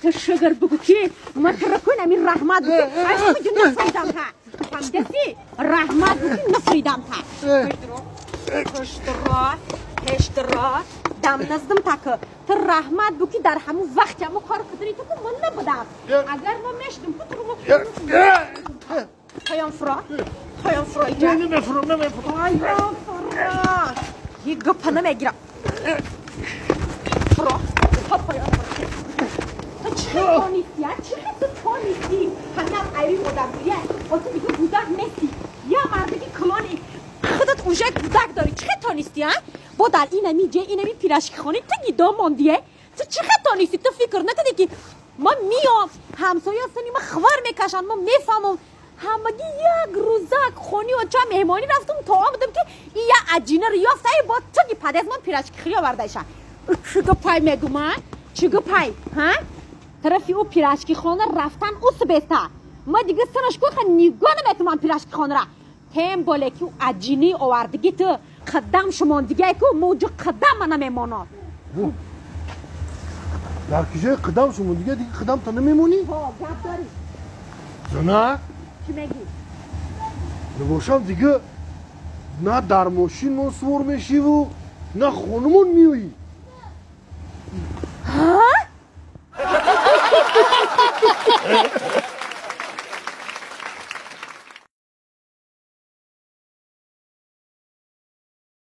تو شگر بگو که ما ترکون امیر رحمت بگو از کجا نفریدم تا فهمیدسی رحمت بگو نفریدم تا هشت را دم نزدم تا که تو رحمت بگو در همون وقتی همون کار کدری تو که من نبودم اگر ما مشدم که تو رو پایان فرا اینجا نمیفرم پایان فرا یه گپا نمیگیرم فرا پایان فرا تو چه نیستی ها؟ چه تو نیستی؟ همین ایری بودم بیه و تو میگه بودک نیستی یا مردی کلانی خودت اونجا بودک داری چه تو نیستی ها؟ با در این میجه این می پیراشکی خانی تو گیدا ماندیه تو چه تو نیستی؟ تو فکر نکنی که ما میام همسایه سنی ما خوار میکشن ما میفهمم همگی یک روزک خونی و چه مهمانی رفتم تا آمدم که این یه عجینه رو یافته با تو که پدر من پیراشکی خیلی آوردهشن چگه پای میگو من؟ چگه پای؟ ها؟ طرفی او پیراشکی خانه رفتن او سبسته ما دیگه سنش که نگاه نمیتونم پیراشکی خانه را هم باله که او عجینی آوردگی تو قدم شما دیگه که موجه قدم من نمیماند در کجای قدم شما دیگه قدم تا نمیمونی؟ ها گفت داری زنه؟ چی میگی؟ نباشم دیگه نه در ماشین ما سوار میشی و نه خانمون میویی ها؟